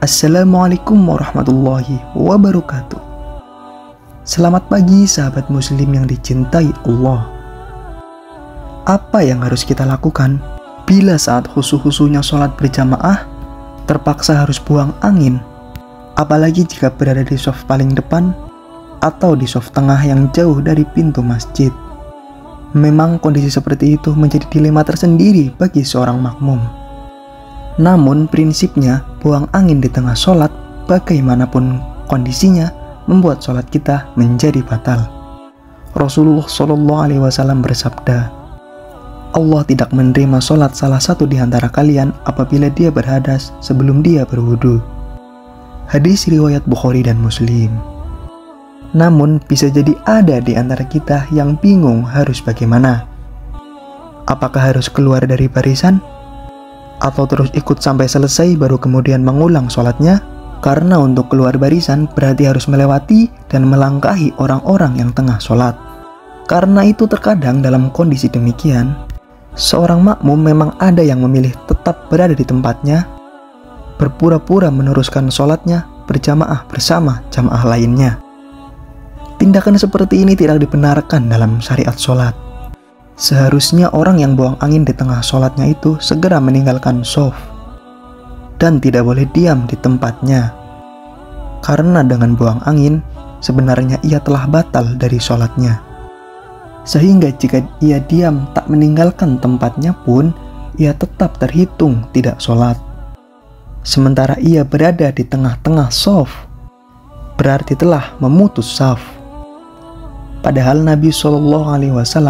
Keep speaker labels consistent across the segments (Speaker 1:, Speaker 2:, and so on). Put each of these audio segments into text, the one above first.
Speaker 1: Assalamualaikum warahmatullahi wabarakatuh. Selamat pagi sahabat muslim yang dicintai Allah. Apa yang harus kita lakukan bila saat khusyuk-khusyuknya sholat berjamaah terpaksa harus buang angin, apalagi jika berada di shaf paling depan atau di shaf tengah yang jauh dari pintu masjid? Memang kondisi seperti itu menjadi dilema tersendiri bagi seorang makmum. Namun prinsipnya buang angin di tengah sholat bagaimanapun kondisinya membuat sholat kita menjadi batal. Rasulullah SAW bersabda, Allah tidak menerima sholat salah satu di antara kalian apabila dia berhadas sebelum dia berwudu. Hadis riwayat Bukhari dan Muslim. Namun bisa jadi ada di antara kita yang bingung harus bagaimana. Apakah harus keluar dari barisan? Atau terus ikut sampai selesai baru kemudian mengulang sholatnya? Karena untuk keluar barisan berarti harus melewati dan melangkahi orang-orang yang tengah sholat. Karena itu terkadang dalam kondisi demikian, seorang makmum memang ada yang memilih tetap berada di tempatnya, berpura-pura meneruskan sholatnya berjamaah bersama jamaah lainnya. Tindakan seperti ini tidak dibenarkan dalam syariat sholat. Seharusnya orang yang buang angin di tengah sholatnya itu segera meninggalkan shaf dan tidak boleh diam di tempatnya. Karena dengan buang angin, sebenarnya ia telah batal dari sholatnya. Sehingga jika ia diam tak meninggalkan tempatnya pun, ia tetap terhitung tidak sholat. Sementara ia berada di tengah-tengah shaf, berarti telah memutus shaf. Padahal Nabi SAW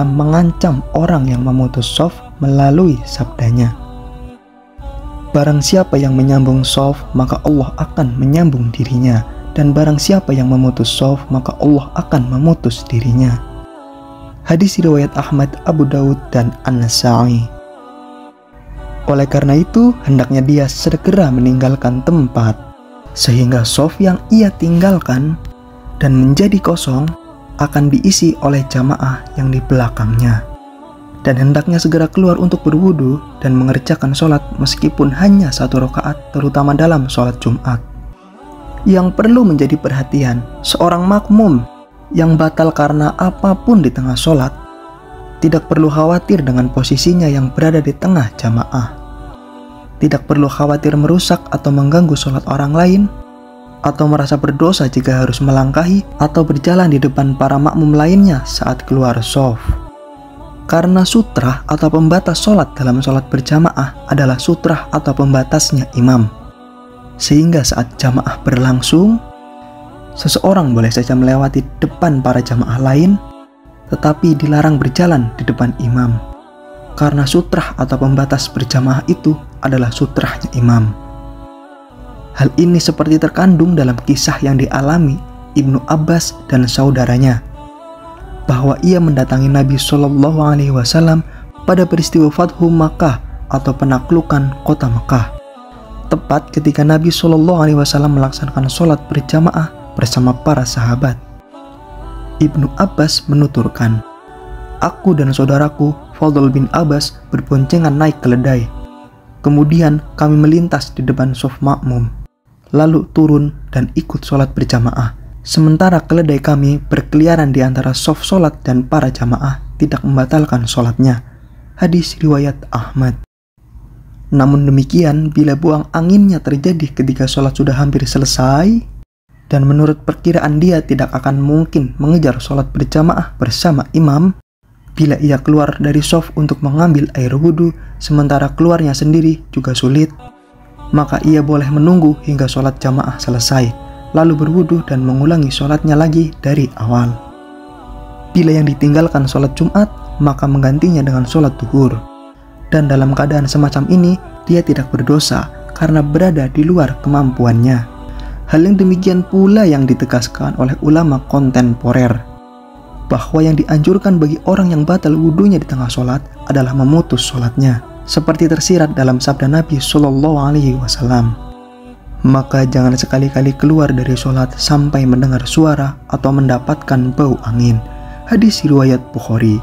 Speaker 1: mengancam orang yang memutus shaf melalui sabdanya, barang siapa yang menyambung shaf maka Allah akan menyambung dirinya, dan barang siapa yang memutus shaf maka Allah akan memutus dirinya. Hadis riwayat Ahmad, Abu Daud, dan An-Nasa'i. Oleh karena itu hendaknya dia segera meninggalkan tempat, sehingga shaf yang ia tinggalkan dan menjadi kosong akan diisi oleh jamaah yang di belakangnya, dan hendaknya segera keluar untuk berwudu dan mengerjakan sholat meskipun hanya 1 rakaat, terutama dalam sholat Jumat. Yang perlu menjadi perhatian, seorang makmum yang batal karena apapun di tengah sholat tidak perlu khawatir dengan posisinya yang berada di tengah jamaah. Tidak perlu khawatir merusak atau mengganggu sholat orang lain, atau merasa berdosa jika harus melangkahi atau berjalan di depan para makmum lainnya saat keluar shaf. Karena sutrah atau pembatas sholat dalam sholat berjamaah adalah sutrah atau pembatasnya imam. Sehingga saat jamaah berlangsung, seseorang boleh saja melewati depan para jamaah lain, tetapi dilarang berjalan di depan imam. Karena sutrah atau pembatas berjamaah itu adalah sutrahnya imam. Hal ini seperti terkandung dalam kisah yang dialami Ibnu Abbas dan saudaranya, bahwa ia mendatangi Nabi SAW pada peristiwa Fathu Makkah atau penaklukan kota Makkah, tepat ketika Nabi SAW melaksanakan sholat berjamaah bersama para sahabat. Ibnu Abbas menuturkan, aku dan saudaraku Fadl bin Abbas berboncengan naik keledai. Kemudian kami melintas di depan shaf makmum, lalu turun dan ikut sholat berjamaah. Sementara keledai kami berkeliaran di antara shaf sholat dan para jamaah tidak membatalkan sholatnya. Hadis riwayat Ahmad. Namun demikian, bila buang anginnya terjadi ketika sholat sudah hampir selesai, dan menurut perkiraan dia tidak akan mungkin mengejar sholat berjamaah bersama imam, bila ia keluar dari shaf untuk mengambil air wudhu, sementara keluarnya sendiri juga sulit, maka ia boleh menunggu hingga sholat jamaah selesai, lalu berwudu dan mengulangi sholatnya lagi dari awal. Bila yang ditinggalkan sholat Jumat, maka menggantinya dengan sholat duhur. Dan dalam keadaan semacam ini, dia tidak berdosa karena berada di luar kemampuannya. Hal yang demikian pula yang ditegaskan oleh ulama kontemporer, bahwa yang dianjurkan bagi orang yang batal wudunya di tengah sholat adalah memutus sholatnya, seperti tersirat dalam sabda Nabi SAW. Maka jangan sekali-kali keluar dari sholat sampai mendengar suara atau mendapatkan bau angin. Hadis riwayat Bukhari.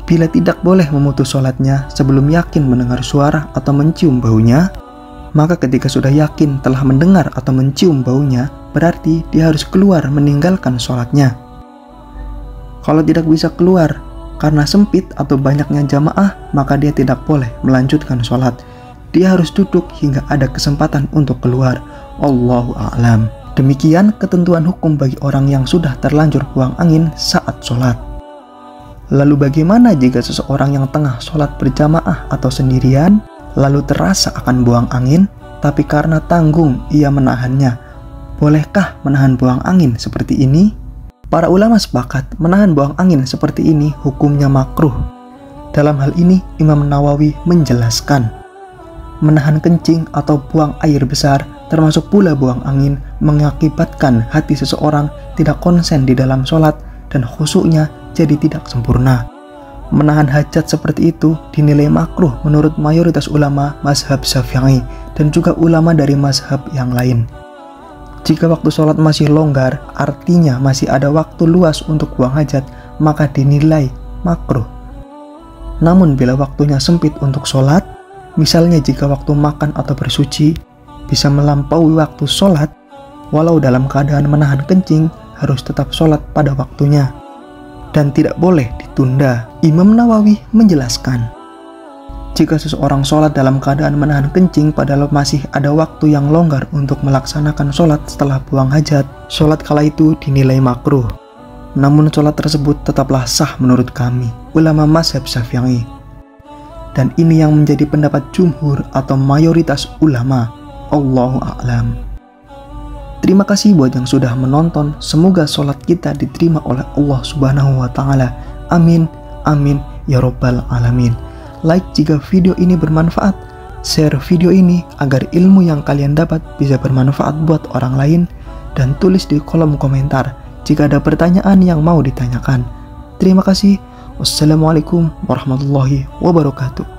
Speaker 1: Bila tidak boleh memutus sholatnya sebelum yakin mendengar suara atau mencium baunya, Maka ketika sudah yakin telah mendengar atau mencium baunya, berarti dia harus keluar meninggalkan sholatnya. Kalau tidak bisa keluar karena sempit atau banyaknya jamaah, maka dia tidak boleh melanjutkan sholat. Dia harus duduk hingga ada kesempatan untuk keluar. Allahu a'lam. Demikian ketentuan hukum bagi orang yang sudah terlanjur buang angin saat sholat. Lalu bagaimana jika seseorang yang tengah sholat berjamaah atau sendirian, lalu terasa akan buang angin, tapi karena tanggung ia menahannya? Bolehkah menahan buang angin seperti ini? Para ulama sepakat menahan buang angin seperti ini hukumnya makruh. Dalam hal ini Imam Nawawi menjelaskan, menahan kencing atau buang air besar termasuk pula buang angin mengakibatkan hati seseorang tidak konsen di dalam sholat dan khusyuknya jadi tidak sempurna. Menahan hajat seperti itu dinilai makruh menurut mayoritas ulama mazhab Syafi'i dan juga ulama dari mazhab yang lain. Jika waktu sholat masih longgar, artinya masih ada waktu luas untuk buang hajat, maka dinilai makruh. Namun bila waktunya sempit untuk sholat, misalnya jika waktu makan atau bersuci bisa melampaui waktu sholat, walau dalam keadaan menahan kencing, harus tetap sholat pada waktunya dan tidak boleh ditunda. Imam Nawawi menjelaskan, jika seseorang sholat dalam keadaan menahan kencing padahal masih ada waktu yang longgar untuk melaksanakan sholat setelah buang hajat, sholat kala itu dinilai makruh. Namun sholat tersebut tetaplah sah menurut kami, ulama mazhab Syafi'i. Dan ini yang menjadi pendapat jumhur atau mayoritas ulama. Allahu a'lam. Terima kasih buat yang sudah menonton. Semoga sholat kita diterima oleh Allah Subhanahu wa Ta'ala. Amin, amin, ya Rabbal Alamin. Like jika video ini bermanfaat, share video ini agar ilmu yang kalian dapat bisa bermanfaat buat orang lain, dan tulis di kolom komentar jika ada pertanyaan yang mau ditanyakan. Terima kasih. Wassalamualaikum warahmatullahi wabarakatuh.